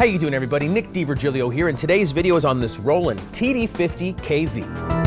How you doing, everybody? Nick DiVirgilio here, and today's video is on this Roland TD50 KV.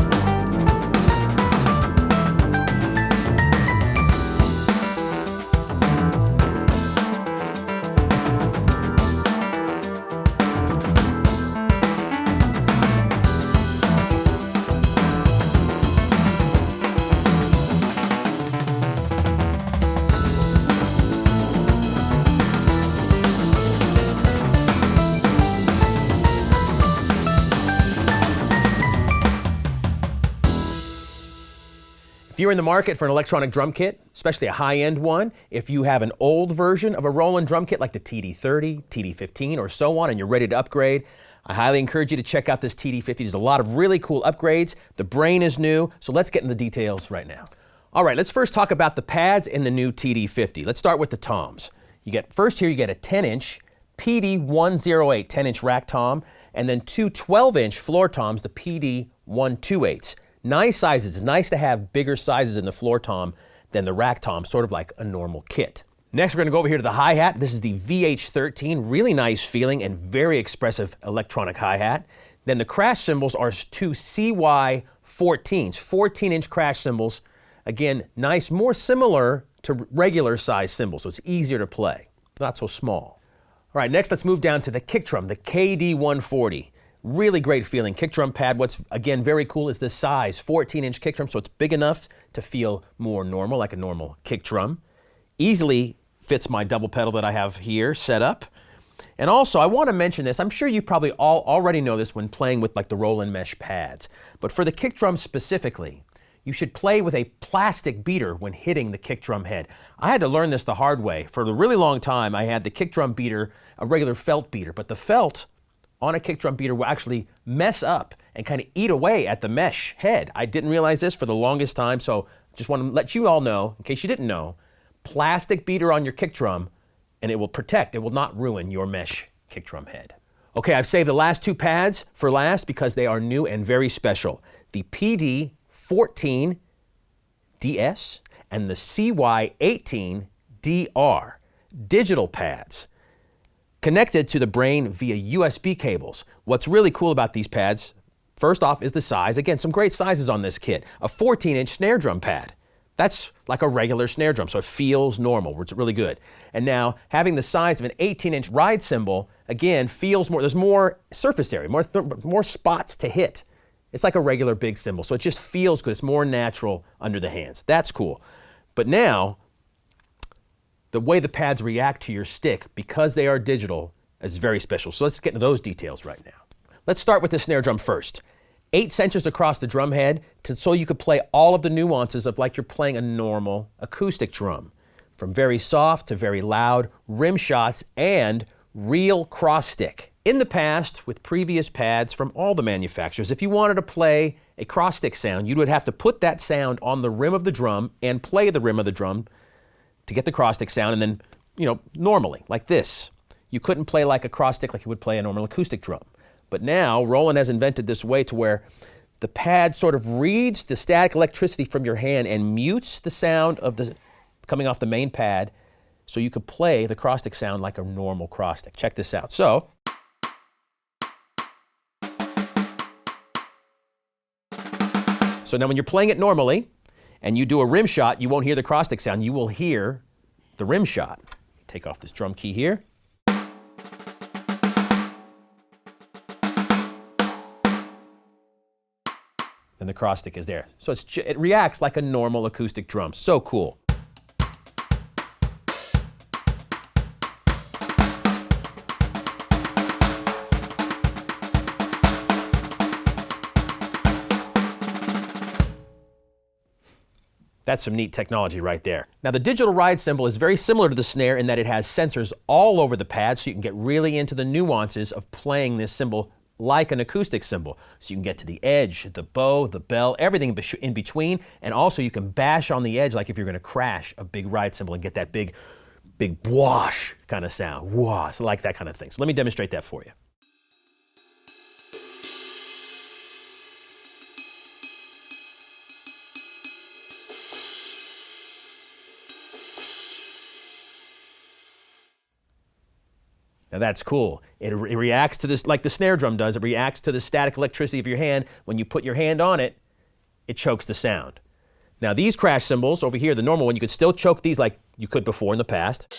If you're in the market for an electronic drum kit, especially a high-end one, if you have an old version of a Roland drum kit like the TD30, TD15, or so on, and you're ready to upgrade, I highly encourage you to check out this TD50. There's a lot of really cool upgrades. The brain is new, so let's get into the details right now. All right, let's first talk about the pads in the new TD50. Let's start with the toms. First here you get a 10-inch PD108 10-inch rack tom, and then two 12-inch floor toms, the PD128s. Nice sizes. It's nice to have bigger sizes in the floor tom than the rack tom, sort of like a normal kit. Next, we're going to go over here to the hi-hat. This is the VH13, really nice feeling and very expressive electronic hi-hat. Then the crash cymbals are two CY14s, 14-inch crash cymbals. Again, nice, more similar to regular size cymbals, so it's easier to play, not so small. All right, next let's move down to the kick drum, the KD140. Really great feeling kick drum pad. What's again very cool is the size, 14-inch kick drum, so it's big enough to feel more normal, like a normal kick drum. Easily fits my double pedal that I have here set up. And also I want to mention this, I'm sure you probably all already know this when playing with like the Roland mesh pads, but for the kick drum specifically, you should play with a plastic beater when hitting the kick drum head. I had to learn this the hard way. For a really long time I had the kick drum beater, a regular felt beater, but the felt on a kick drum beater will actually mess up and kind of eat away at the mesh head. I didn't realize this for the longest time, so just want to let you all know, in case you didn't know, plastic beater on your kick drum and it will protect, it will not ruin your mesh kick drum head. Okay, I've saved the last two pads for last because they are new and very special. The PD14 DS and the CY18 DR, digital pads, connected to the brain via USB cables. What's really cool about these pads, first off, is the size. Again, some great sizes on this kit. A 14-inch snare drum pad. That's like a regular snare drum, so it feels normal. It's really good. And now, having the size of an 18-inch ride cymbal, again, feels more, there's more surface area, more spots to hit. It's like a regular big cymbal, so it just feels good. It's more natural under the hands. That's cool. But now, the way the pads react to your stick, because they are digital, is very special. So let's get into those details right now. Let's start with the snare drum first. 8 cents across the drum head so you could play all of the nuances of like you're playing a normal acoustic drum. From very soft to very loud, rim shots, and real cross stick. In the past, with previous pads from all the manufacturers, if you wanted to play a cross stick sound, you would have to put that sound on the rim of the drum and play the rim of the drum to get the cross stick sound, and then, normally, like this. You couldn't play like a cross stick like you would play a normal acoustic drum. But now, Roland has invented this way to where the pad sort of reads the static electricity from your hand and mutes the sound of the coming off the main pad so you could play the cross stick sound like a normal cross stick. Check this out. So now when you're playing it normally, and you do a rim shot, you won't hear the cross stick sound, you will hear the rim shot. Take off this drum key here. And the cross stick is there. So it reacts like a normal acoustic drum. So cool. That's some neat technology right there. Now the digital ride cymbal is very similar to the snare in that it has sensors all over the pad so you can get really into the nuances of playing this cymbal like an acoustic cymbal. So you can get to the edge, the bow, the bell, everything in between, and also you can bash on the edge like if you're going to crash a big ride cymbal and get that big whoosh kind of sound. Whoa, so like that kind of thing. So let me demonstrate that for you. Now that's cool. It reacts to this like the snare drum does. It reacts to the static electricity of your hand. When you put your hand on it, it chokes the sound. Now these crash cymbals over here, the normal one, you could still choke these like you could before in the past.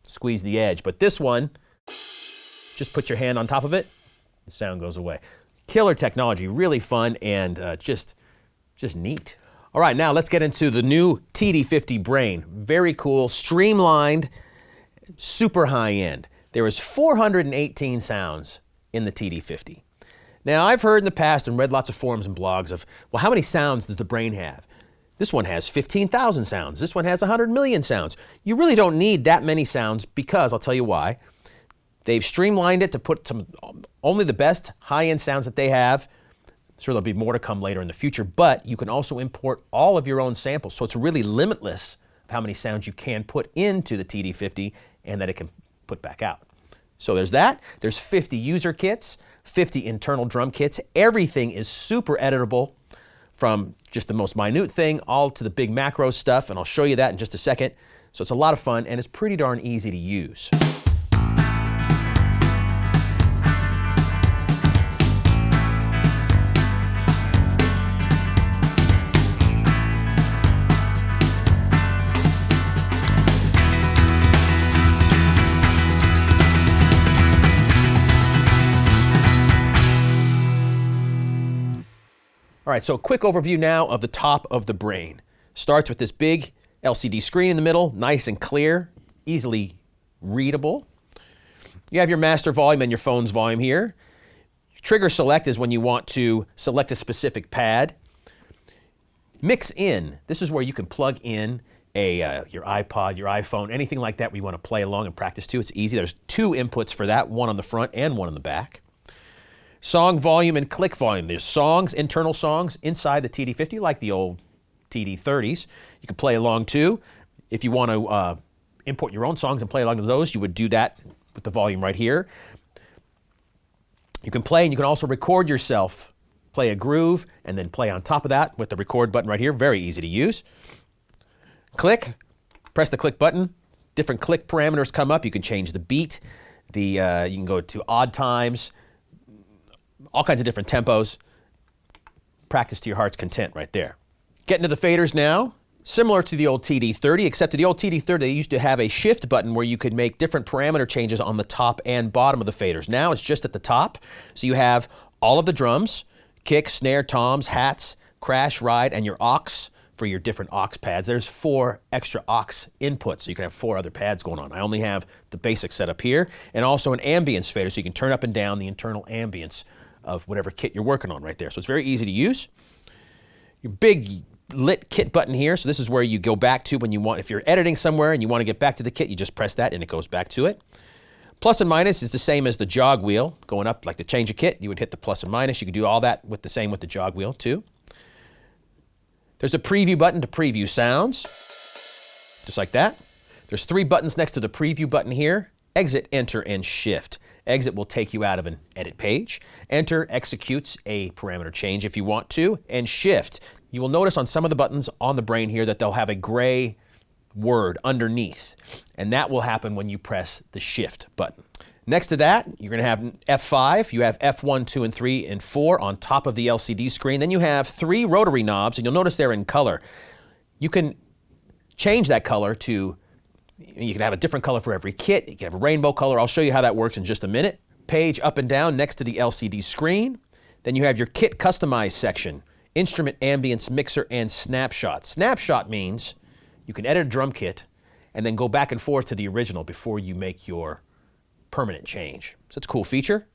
Squeeze the edge. But this one, just put your hand on top of it, the sound goes away. Killer technology, really fun and just neat. All right, now let's get into the new TD50 Brain. Very cool, streamlined, super high end. There is 418 sounds in the TD50. Now, I've heard in the past and read lots of forums and blogs of, well, how many sounds does the Brain have? This one has 15,000 sounds. This one has 100 million sounds. You really don't need that many sounds because, I'll tell you why. They've streamlined it to put only the best high-end sounds that they have. Sure, there'll be more to come later in the future, but you can also import all of your own samples. So it's really limitless of how many sounds you can put into the TD50 and that it can put back out. So there's that. There's 50 user kits, 50 internal drum kits. Everything is super editable, from just the most minute thing all to the big macro stuff, and I'll show you that in just a second. So it's a lot of fun and it's pretty darn easy to use. All right, so a quick overview now of the top of the Brain. Starts with this big LCD screen in the middle, nice and clear, easily readable. You have your master volume and your phone's volume here. Trigger select is when you want to select a specific pad. Mix in, this is where you can plug in your iPod, your iPhone, anything like that where you want to play along and practice to. It's easy. There's two inputs for that, one on the front and one on the back. Song volume and click volume. There's songs, internal songs inside the TD50 like the old TD30s. You can play along too. If you want to import your own songs and play along to those, you would do that with the volume right here. You can play and you can also record yourself. Play a groove and then play on top of that with the record button right here. Very easy to use. Click, press the click button. Different click parameters come up. You can change the beat. You can go to odd times. All kinds of different tempos. Practice to your heart's content right there. Getting to the faders now. Similar to the old TD30, except to the old TD30, they used to have a shift button where you could make different parameter changes on the top and bottom of the faders. Now it's just at the top. So you have all of the drums, kick, snare, toms, hats, crash, ride, and your aux for your different aux pads. There's 4 extra aux inputs, so you can have 4 other pads going on. I only have the basic setup here, and also an ambience fader, so you can turn up and down the internal ambience of whatever kit you're working on right there. So it's very easy to use. Your big lit kit button here. So this is where you go back to when you want, if you're editing somewhere and you want to get back to the kit, you just press that and it goes back to it. Plus and minus is the same as the jog wheel. Going up, like to change a kit, you would hit the plus and minus. You can do all that with the same with the jog wheel too. There's a preview button to preview sounds, just like that. There's 3 buttons next to the preview button here. Exit, enter, and shift. Exit will take you out of an edit page. Enter executes a parameter change if you want to, and shift. You will notice on some of the buttons on the Brain here that they'll have a gray word underneath, and that will happen when you press the shift button. Next to that, you're going to have F5. You have F1, 2, and 3, and 4 on top of the LCD screen. Then you have 3 rotary knobs, and you'll notice they're in color. You can change that color to, you can have a different color for every kit. You can have a rainbow color. I'll show you how that works in just a minute. Page up and down next to the LCD screen. Then you have your kit customize section, instrument, ambience, mixer, and snapshot. Snapshot means you can edit a drum kit and then go back and forth to the original before you make your permanent change. So it's a cool feature.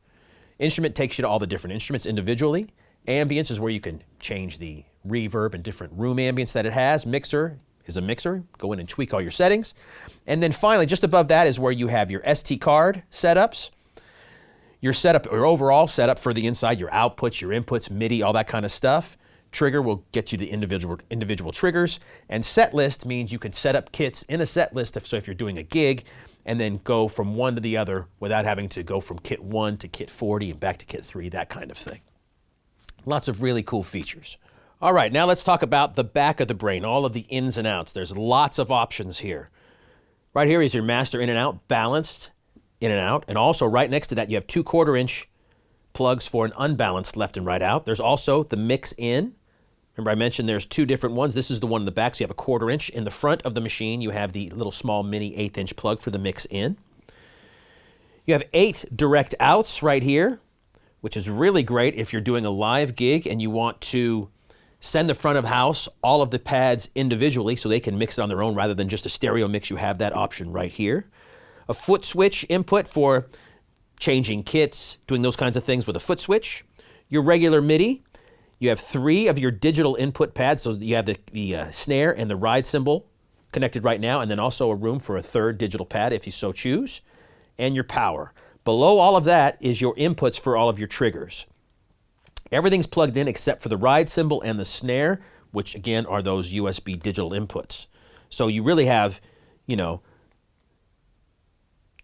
Instrument takes you to all the different instruments individually. Ambience is where you can change the reverb and different room ambience that it has. Mixer is a mixer. Go in and tweak all your settings. And then finally, just above that is where you have your SD card setups. Your setup, or overall setup for the inside, your outputs, your inputs, MIDI, all that kind of stuff. Trigger will get you the individual triggers. And set list means you can set up kits in a set list, so if you're doing a gig, and then go from one to the other without having to go from kit 1 to kit 40 and back to kit 3, that kind of thing. Lots of really cool features. All right, now let's talk about the back of the Brain, all of the ins and outs. There's lots of options here. Right here is your master in and out, balanced. in and out. And also right next to that, you have 2 1/4-inch plugs for an unbalanced left and right out. There's also the mix in. Remember I mentioned there's 2 different ones. This is the one in the back, so you have a 1/4-inch. In the front of the machine, you have the little small mini 1/8-inch plug for the mix in. You have 8 direct outs right here, which is really great if you're doing a live gig and you want to send the front of house all of the pads individually so they can mix it on their own rather than just a stereo mix. You have that option right here. A foot switch input for changing kits, doing those kinds of things with a foot switch. Your regular MIDI. You have 3 of your digital input pads, so you have the snare and the ride cymbal connected right now, and then also a room for a 3rd digital pad if you so choose, and your power. Below all of that is your inputs for all of your triggers. Everything's plugged in except for the ride cymbal and the snare, which again are those USB digital inputs. So you really have,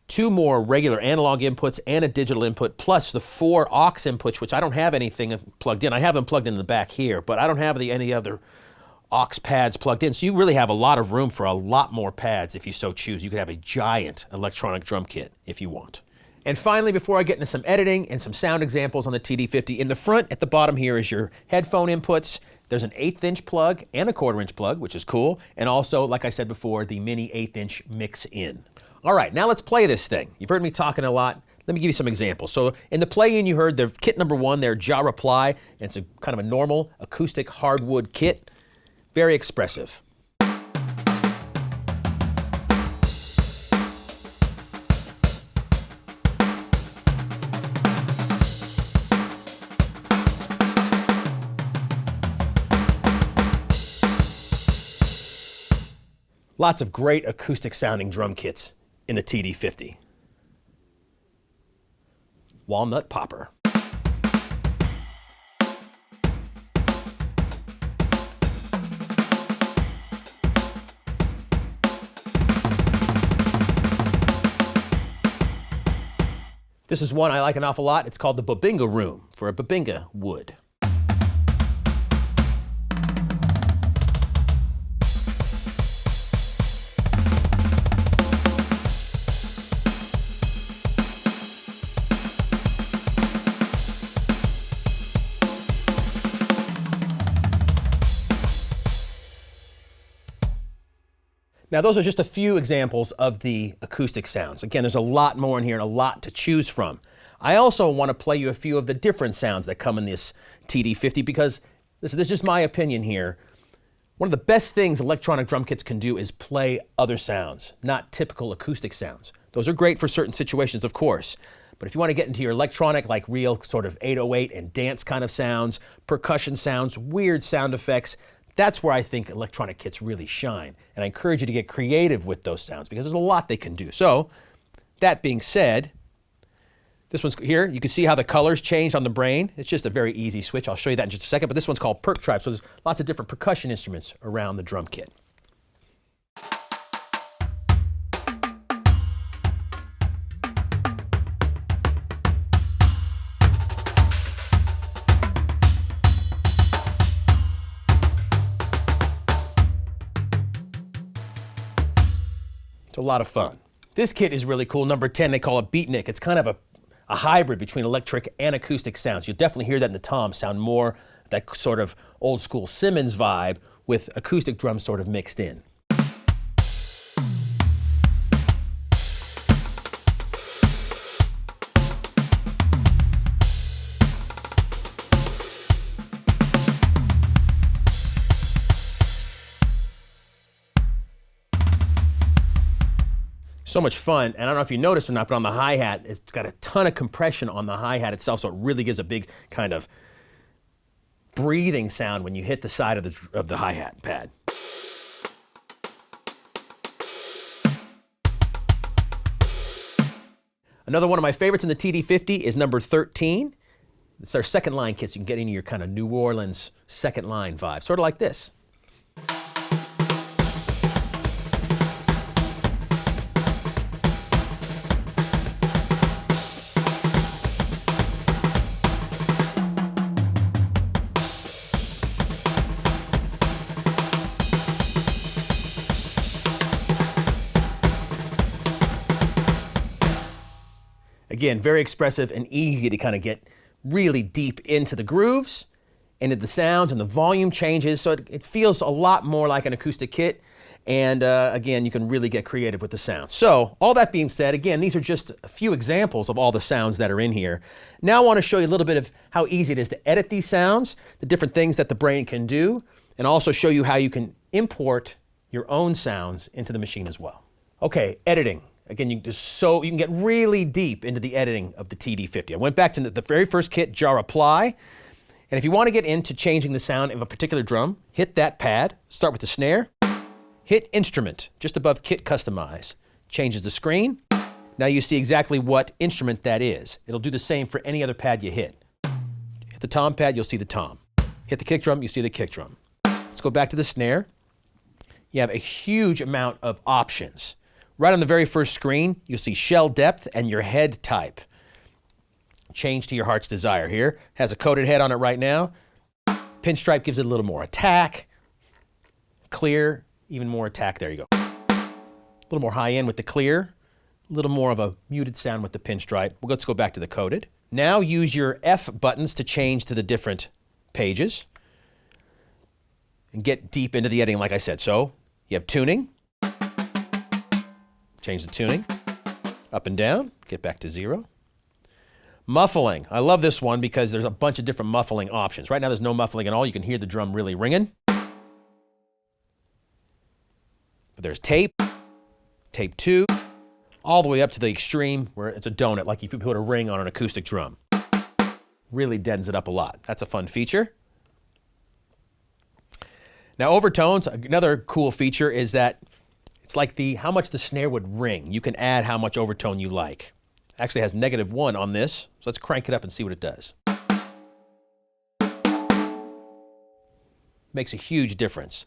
2 more regular analog inputs and a digital input, plus the 4 aux inputs, which I don't have anything plugged in. I have them plugged in the back here, but I don't have any other aux pads plugged in. So you really have a lot of room for a lot more pads if you so choose. You could have a giant electronic drum kit if you want. And finally, before I get into some editing and some sound examples on the TD50, in the front at the bottom here is your headphone inputs. There's an 1/8-inch plug and a 1/4-inch plug, which is cool. And also, like I said before, the mini 1/8-inch mix in. All right, now let's play this thing. You've heard me talking a lot. Let me give you some examples. So in the play-in, you heard the kit number 1 there, Ja Reply, and it's a kind of a normal acoustic hardwood kit. Very expressive. Lots of great acoustic sounding drum kits in the TD50. Walnut Popper. This is one I like an awful lot. It's called the Bubinga Room for a Bubinga wood. Now, those are just a few examples of the acoustic sounds. Again, there's a lot more in here and a lot to choose from. I also want to play you a few of the different sounds that come in this TD50 because this is just my opinion here. One of the best things electronic drum kits can do is play other sounds, not typical acoustic sounds. Those are great for certain situations, of course. But if you want to get into your electronic, like real sort of 808 and dance kind of sounds, percussion sounds, weird sound effects, that's where I think electronic kits really shine. And I encourage you to get creative with those sounds because there's a lot they can do. So, that being said, this one's here. You can see how the colors changed on the brain. It's just a very easy switch. I'll show you that in just a second. But this one's called Perk Tribe. So there's lots of different percussion instruments around the drum kit. It's a lot of fun. This kit is really cool. Number 10, they call it Beatnik. It's kind of a hybrid between electric and acoustic sounds. You'll definitely hear that in the toms, sound more that sort of old school Simmons vibe with acoustic drums sort of mixed in. So much fun, and I don't know if you noticed or not, but on the hi-hat, it's got a ton of compression on the hi-hat itself, so it really gives a big kind of breathing sound when you hit the side of the hi-hat pad. Another one of my favorites in the TD50 is number 13. It's our second line kit, so you can get into your kind of New Orleans second line vibe, sort of like this. Again, very expressive and easy to kind of get really deep into the grooves, into the sounds, and the volume changes, so it feels a lot more like an acoustic kit. And again, you can really get creative with the sounds. So all that being said, again, these are just a few examples of all the sounds that are in here. Now I want to show you a little bit of how easy it is to edit these sounds, the different things that the brain can do, and also show you how you can import your own sounds into the machine as well. Okay, editing. Again, you can get really deep into the editing of the TD50. I went back to the very first kit, Jar Apply. And if you want to get into changing the sound of a particular drum, hit that pad, start with the snare, hit Instrument, just above Kit Customize. Changes the screen. Now you see exactly what instrument that is. It'll do the same for any other pad you hit. Hit the tom pad, you'll see the tom. Hit the kick drum, you see the kick drum. Let's go back to the snare. You have a huge amount of options. Right on the very first screen, you'll see shell depth and your head type. Change to your heart's desire here. Has a coated head on it right now. Pinstripe gives it a little more attack. Clear, even more attack. There you go. A little more high end with the clear. A little more of a muted sound with the pinstripe. Well, let's go back to the coated. Now use your F buttons to change to the different pages and get deep into the editing like I said. So you have tuning. Change the tuning. Up and down. Get back to 0. Muffling. I love this one because there's a bunch of different muffling options. Right now there's no muffling at all. You can hear the drum really ringing. But there's tape, tape 2, all the way up to the extreme where it's a donut, like if you put a ring on an acoustic drum. Really deadens it up a lot. That's a fun feature. Now overtones, another cool feature is that it's like how much the snare would ring. You can add how much overtone you like. Actually has -1 on this, so let's crank it up and see what it does. Makes a huge difference.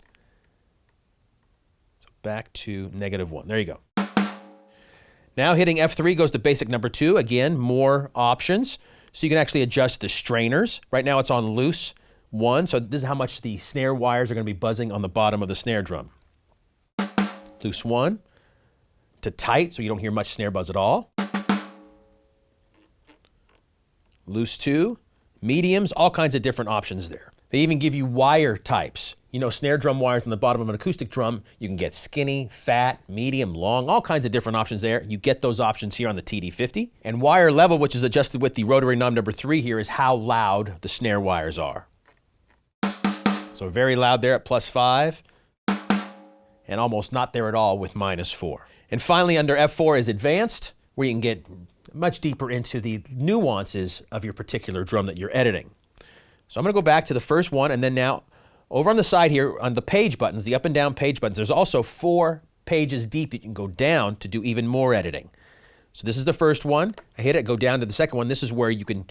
So back to -1. There you go. Now hitting F3 goes to basic number 2. Again, more options. So you can actually adjust the strainers. Right now it's on loose 1, so this is how much the snare wires are going to be buzzing on the bottom of the snare drum. Loose 1 to tight, so you don't hear much snare buzz at all. Loose 2, mediums, all kinds of different options there. They even give you wire types. You know, snare drum wires on the bottom of an acoustic drum, you can get skinny, fat, medium, long, all kinds of different options there. You get those options here on the TD50. And wire level, which is adjusted with the rotary knob number 3 here, is how loud the snare wires are. So very loud there at +5. And almost not there at all with -4. And finally, under F4 is advanced, where you can get much deeper into the nuances of your particular drum that you're editing. So I'm going to go back to the first one, and then now over on the side here on the page buttons, the up and down page buttons, there's also 4 pages deep that you can go down to do even more editing. So this is the first one. I hit it, go down to the second one. This is where you can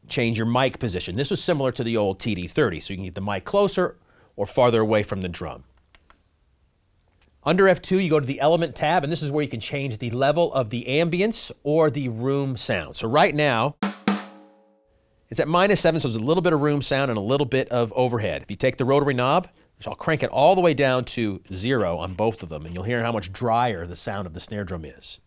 change your mic position. This was similar to the old TD30, so you can get the mic closer or farther away from the drum. Under F2, you go to the Element tab, and this is where you can change the level of the ambience or the room sound. So right now, it's at -7, so there's a little bit of room sound and a little bit of overhead. If you take the rotary knob, so I'll crank it all the way down to 0 on both of them, and you'll hear how much drier the sound of the snare drum is.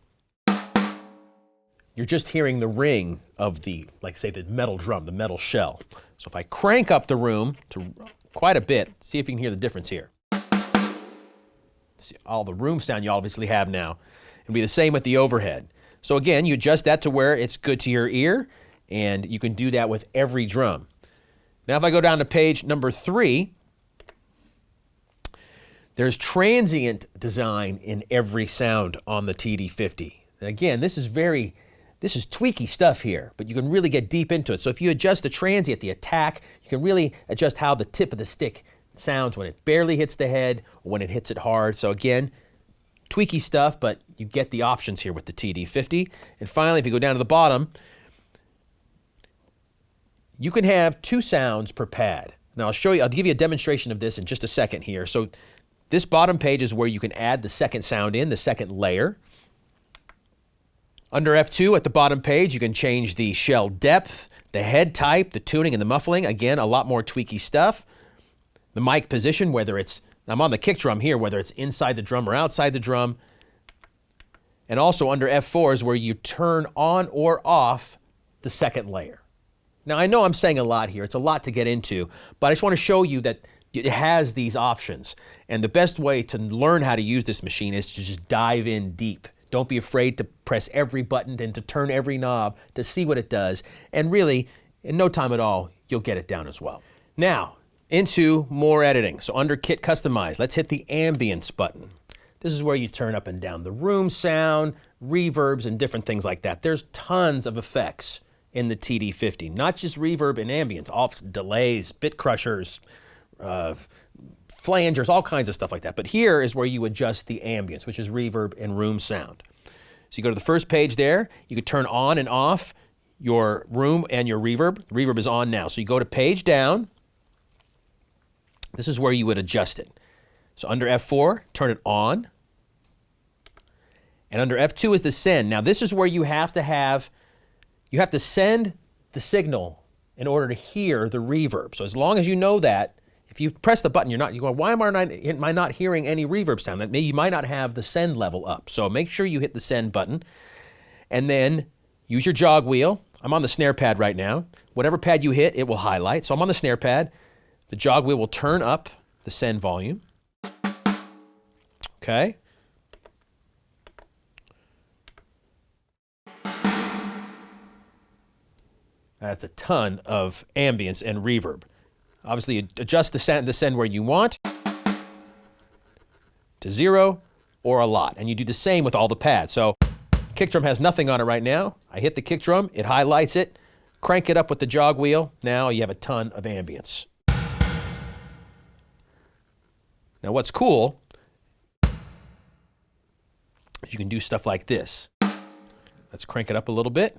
You're just hearing the ring of the, like say, the metal drum, the metal shell. So if I crank up the room to quite a bit, see if you can hear the difference here. See all the room sound you obviously have now. It'll be the same with the overhead. So again, you adjust that to where it's good to your ear, and you can do that with every drum. Now if I go down to page number 3, there's transient design in every sound on the TD50. And again, this is tweaky stuff here, but you can really get deep into it. So if you adjust the transient, the attack, you can really adjust how the tip of the stick sounds when it barely hits the head or when it hits it hard. So again, tweaky stuff, but you get the options here with the TD50. And finally, if you go down to the bottom, you can have 2 sounds per pad. Now I'll give you a demonstration of this in just a second here. So this bottom page is where you can add the second sound in, the second layer. Under F2 at the bottom page, you can change the shell depth, the head type, the tuning, and the muffling. Again, a lot more tweaky stuff. The mic position, whether it's, I'm on the kick drum here, whether it's inside the drum or outside the drum. And also under F4 is where you turn on or off the second layer. Now, I know I'm saying a lot here. It's a lot to get into, but I just want to show you that it has these options. And the best way to learn how to use this machine is to just dive in deep. Don't be afraid to press every button and to turn every knob to see what it does. And really, in no time at all, you'll get it down as well. Now, into more editing. So under Kit Customize, let's hit the Ambience button. This is where you turn up and down the room sound, reverbs, and different things like that. There's tons of effects in the TD50, not just reverb and ambience, all delays, bit crushers, flangers, all kinds of stuff like that. But here is where you adjust the ambience, which is reverb and room sound. So you go to the first page there, you could turn on and off your room and your reverb. The reverb is on now. So you go to page down. This is where you would adjust it. So under F4, turn it on. And under F2 is the send. Now this is where you have to send the signal in order to hear the reverb. So as long as you know that, if you press the button, you're going, why am I not hearing any reverb sound? That you might not have the send level up. So make sure you hit the send button and then use your jog wheel. I'm on the snare pad right now. Whatever pad you hit, it will highlight. So I'm on the snare pad. The jog wheel will turn up the send volume. Okay. That's a ton of ambience and reverb. Obviously, you adjust the send where you want to 0 or a lot. And you do the same with all the pads. So kick drum has nothing on it right now. I hit the kick drum, it highlights it, crank it up with the jog wheel. Now you have a ton of ambience. Now what's cool is you can do stuff like this. Let's crank it up a little bit.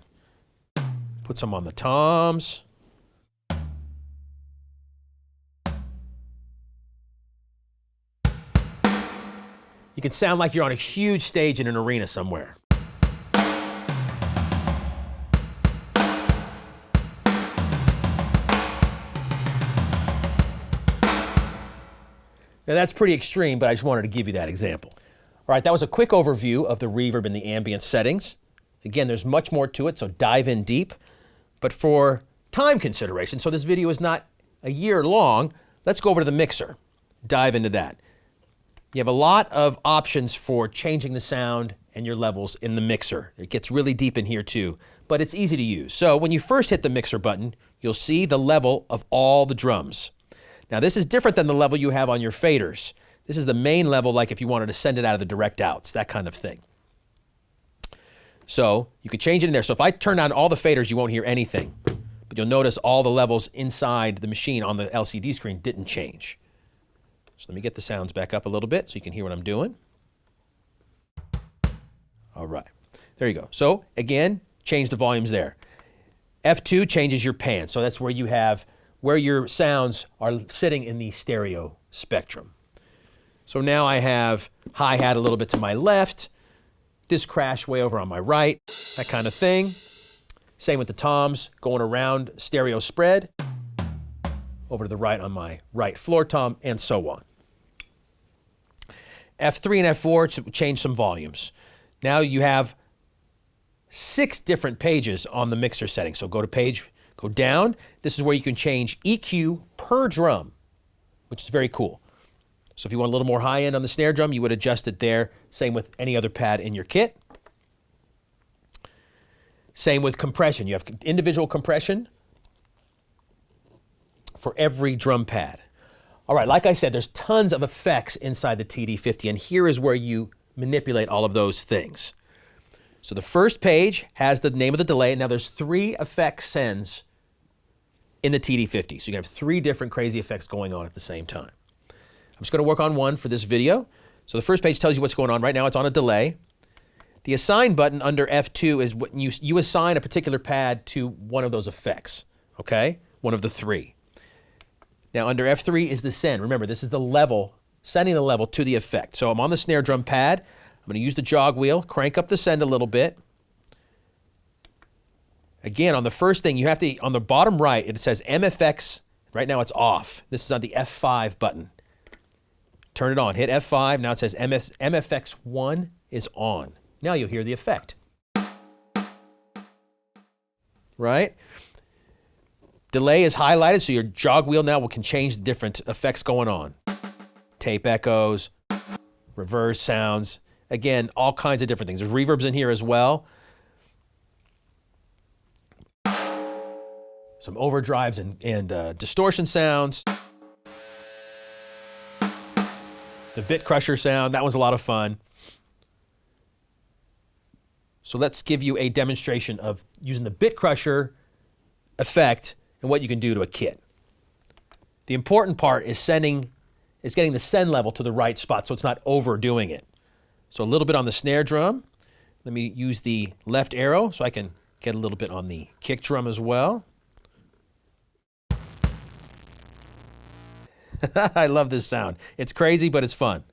Put some on the toms. You can sound like you're on a huge stage in an arena somewhere. Now that's pretty extreme, but I just wanted to give you that example. All right, that was a quick overview of the reverb and the ambience settings. Again, there's much more to it, so dive in deep. But for time consideration, so this video is not a year long, let's go over to the mixer, dive into that. You have a lot of options for changing the sound and your levels in the mixer. It gets really deep in here too, but it's easy to use. So when you first hit the mixer button, you'll see the level of all the drums. Now this is different than the level you have on your faders. This is the main level, like if you wanted to send it out of the direct outs, that kind of thing. So you can change it in there. So if I turn on all the faders, you won't hear anything. But you'll notice all the levels inside the machine on the LCD screen didn't change. So let me get the sounds back up a little bit so you can hear what I'm doing. All right, there you go. So again, change the volumes there. F2 changes your pan. So that's where you have where your sounds are sitting in the stereo spectrum. So now I have hi-hat a little bit to my left, this crash way over on my right, that kind of thing. Same with the toms, going around stereo spread, over to the right on my right floor tom, and so on. F3 and F4 to change some volumes. Now you have 6 different pages on the mixer settings. So go to page, go down. This is where you can change EQ per drum, which is very cool. So if you want a little more high end on the snare drum, you would adjust it there. Same with any other pad in your kit. Same with compression. You have individual compression for every drum pad. All right, like I said, there's tons of effects inside the TD50, and here is where you manipulate all of those things. So the first page has the name of the delay. Now there's 3 effect sends in the TD50. So you can have 3 different crazy effects going on at the same time. I'm just going to work on one for this video. So the first page tells you what's going on. Right now it's on a delay. The assign button under F2 is when you assign a particular pad to one of those effects, okay? One of the 3. Now under F3 is the send. Remember, this is the level, sending the level to the effect. So I'm on the snare drum pad. I'm going to use the jog wheel, crank up the send a little bit. Again, on the first thing, you have to, on the bottom right, it says MFX. Right now it's off. This is on the F5 button. Turn it on, hit F5. Now it says MFX1 is on. Now you'll hear the effect. Right? Delay is highlighted, so your jog wheel now can change the different effects going on. Tape echoes, reverse sounds, again, all kinds of different things. There's reverbs in here as well. Some overdrives and distortion sounds. The bit crusher sound, that was a lot of fun. So let's give you a demonstration of using the bit crusher effect and what you can do to a kit. The important part is getting the send level to the right spot so it's not overdoing it. So a little bit on the snare drum. Let me use the left arrow so I can get a little bit on the kick drum as well. I love this sound. It's crazy, but it's fun.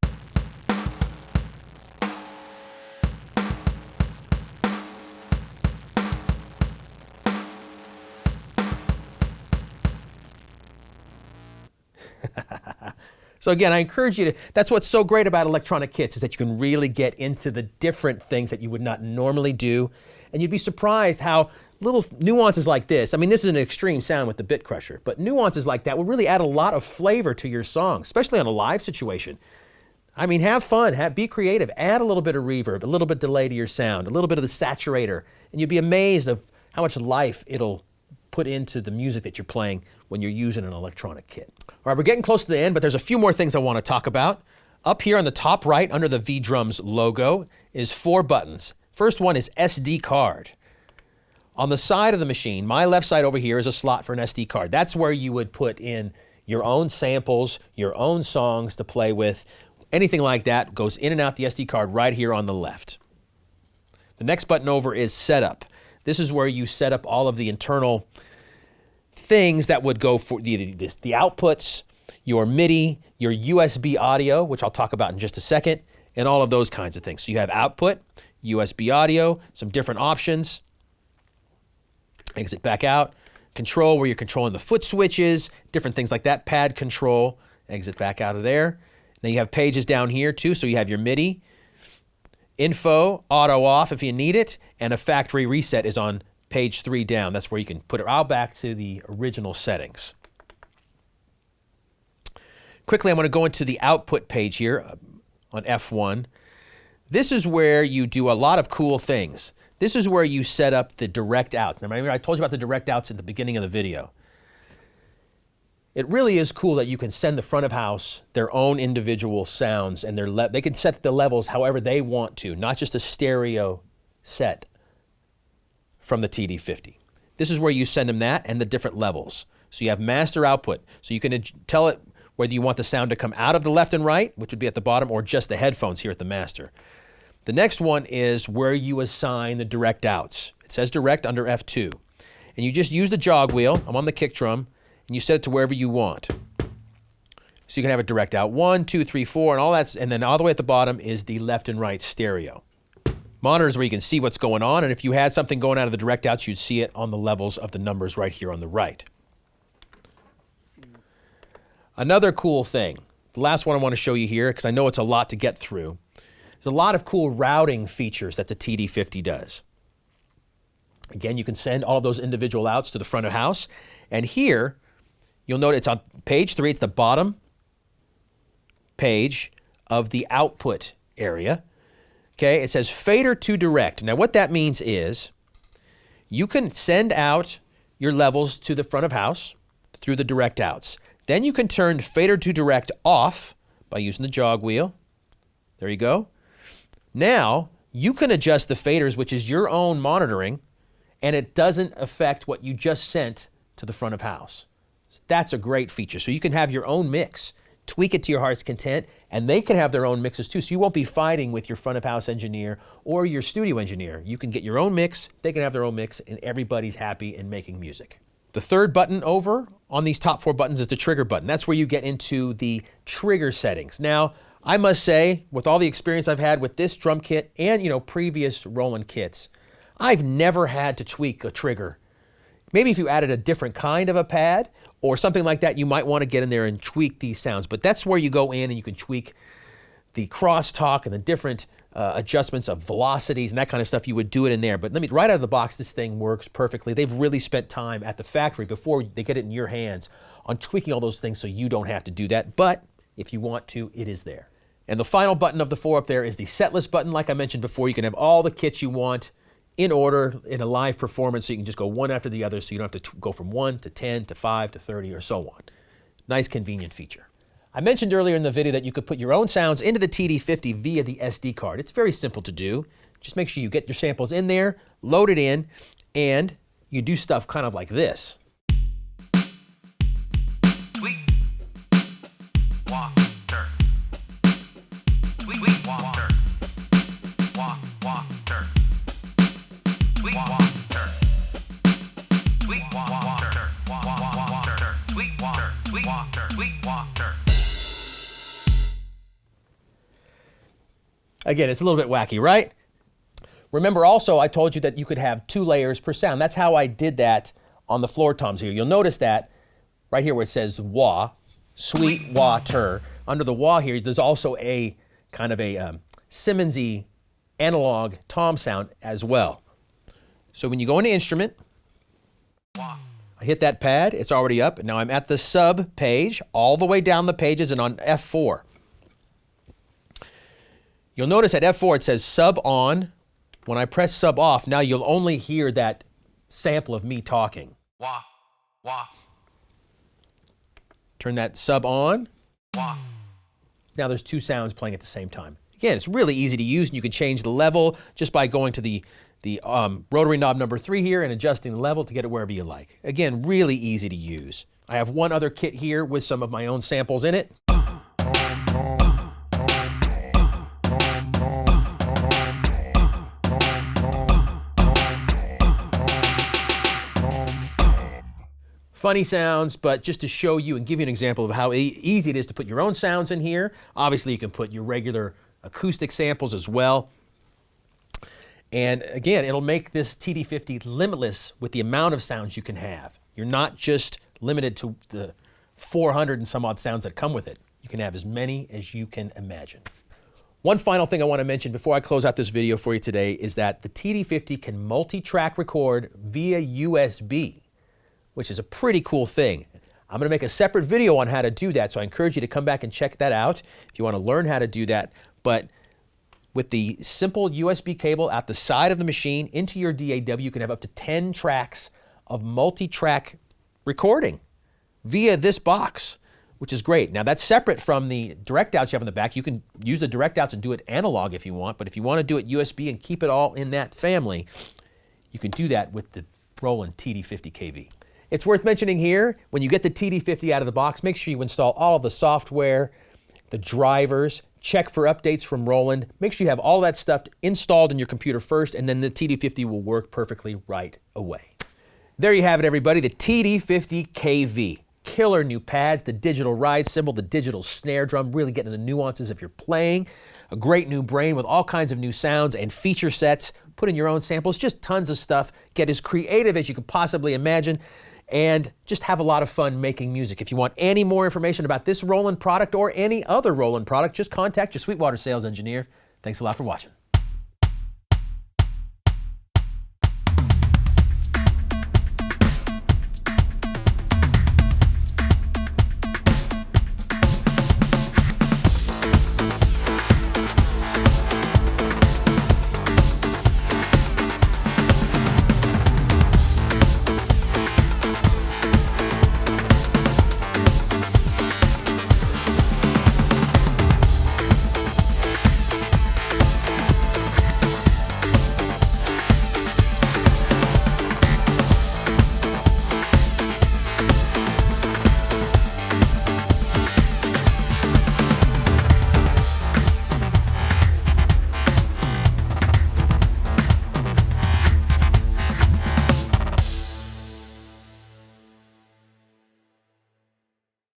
So again, I encourage you to, that's what's so great about electronic kits, is that you can really get into the different things that you would not normally do. And you'd be surprised how little nuances like this, I mean, this is an extreme sound with the bit crusher, but nuances like that will really add a lot of flavor to your song, especially on a live situation. I mean, have fun, be creative, add a little bit of reverb, a little bit delay to your sound, a little bit of the saturator, and you'd be amazed of how much life it'll put into the music that you're playing when you're using an electronic kit. All right, we're getting close to the end, but there's a few more things I want to talk about. Up here on the top right, under the V-Drums logo, is 4 buttons. First one is SD card. On the side of the machine, my left side over here is a slot for an SD card. That's where you would put in your own samples, your own songs to play with. Anything like that goes in and out the SD card right here on the left. The next button over is setup. This is where you set up all of the internal things that would go for the outputs, your MIDI, your USB audio, which I'll talk about in just a second, and all of those kinds of things. So you have output, USB audio, some different options. Exit back out. Control, where you're controlling the foot switches, different things like that. Pad control, exit back out of there. Now you have pages down here too, so you have your MIDI. Info, auto off if you need it, and a factory reset is on page 3 down. That's where you can put it all back to the original settings. Quickly, I'm going to go into the output page here on F1. This is where you do a lot of cool things. This is where you set up the direct outs. Remember, I told you about the direct outs at the beginning of the video. It really is cool that you can send the front of house their own individual sounds, and they can set the levels however they want to, not just a stereo set from the TD50. This is where you send them that and the different levels. So you have master output. So you can tell it whether you want the sound to come out of the left and right, which would be at the bottom, or just the headphones here at the master. The next one is where you assign the direct outs. It says direct under F2. And you just use the jog wheel. I'm on the kick drum. And you set it to wherever you want. So you can have it direct out 1, 2, 3, 4, and all that, and then all the way at the bottom is the left and right stereo. Monitors where you can see what's going on, and if you had something going out of the direct outs, you'd see it on the levels of the numbers right here on the right. Another cool thing, the last one I want to show you here, because I know it's a lot to get through. There's a lot of cool routing features that the TD50 does. Again, you can send all of those individual outs to the front of house, and here, you'll note it's on page 3, it's the bottom page of the output area. Okay, it says fader to direct. Now what that means is you can send out your levels to the front of house through the direct outs. Then you can turn fader to direct off by using the jog wheel. There you go. Now you can adjust the faders, which is your own monitoring, and it doesn't affect what you just sent to the front of house. That's a great feature. So you can have your own mix, tweak it to your heart's content, and they can have their own mixes too. So you won't be fighting with your front of house engineer or your studio engineer. You can get your own mix, they can have their own mix, and everybody's happy in making music. The third button over on these top 4 buttons is the trigger button. That's where you get into the trigger settings. Now, I must say, with all the experience I've had with this drum kit and previous Roland kits, I've never had to tweak a trigger. Maybe if you added a different kind of a pad or something like that, you might want to get in there and tweak these sounds. But that's where you go in and you can tweak the crosstalk and the different adjustments of velocities and that kind of stuff, you would do it in there. But right out of the box, this thing works perfectly. They've really spent time at the factory before they get it in your hands on tweaking all those things so you don't have to do that. But if you want to, it is there. And the final button of the 4 up there is the set list button. Like I mentioned before, you can have all the kits you want in order in a live performance, so you can just go one after the other, so you don't have to go from 1 to 10 to 5 to 30 or so on. Nice, convenient feature. I mentioned earlier in the video that you could put your own sounds into the TD50 via the SD card. It's very simple to do. Just make sure you get your samples in there, load it in, and you do stuff kind of like this. Sweet water. Sweet water. Water. Sweet water. Sweet water. Water. Sweet water. Sweet water. Sweet water. Again, it's a little bit wacky, right? Remember also, I told you that you could have 2 layers per sound. That's how I did that on the floor toms here. You'll notice that right here where it says wah, sweet water. Under the wah here, there's also a kind of a Simmons-y analog tom sound as well. So when you go into instrument, I hit that pad, it's already up. Now I'm at the sub page, all the way down the pages and on F4. You'll notice at F4 it says sub on. When I press sub off, now you'll only hear that sample of me talking. Wah, wah. Turn that sub on. Wah. Now there's 2 sounds playing at the same time. Again, it's really easy to use, and you can change the level just by going to the rotary knob number 3 here and adjusting the level to get it wherever you like. Again, really easy to use. I have one other kit here with some of my own samples in it. Funny sounds, but just to show you and give you an example of how easy it is to put your own sounds in here. Obviously, you can put your regular acoustic samples as well. And again, it'll make this TD50 limitless with the amount of sounds you can have. You're not just limited to the 400 and some odd sounds that come with it. You can have as many as you can imagine. One final thing I want to mention before I close out this video for you today is that the TD50 can multi-track record via USB, which is a pretty cool thing. I'm going to make a separate video on how to do that, so I encourage you to come back and check that out if you want to learn how to do that. But with the simple USB cable out the side of the machine into your DAW, you can have up to 10 tracks of multi-track recording via this box, which is great. Now that's separate from the direct outs you have in the back. You can use the direct outs and do it analog if you want, but if you want to do it USB and keep it all in that family, you can do that with the Roland TD50KV. It's worth mentioning here, when you get the TD50 out of the box, make sure you install all of the software, the drivers, check for updates from Roland. Make sure you have all that stuff installed in your computer first, and then the TD50 will work perfectly right away. There you have it, everybody, the TD50KV. Killer new pads, the digital ride cymbal, the digital snare drum, really getting the nuances if you're playing. A great new brain with all kinds of new sounds and feature sets. Put in your own samples, just tons of stuff. Get as creative as you could possibly imagine, and just have a lot of fun making music. If you want any more information about this Roland product or any other Roland product, just contact your Sweetwater sales engineer. Thanks a lot for watching.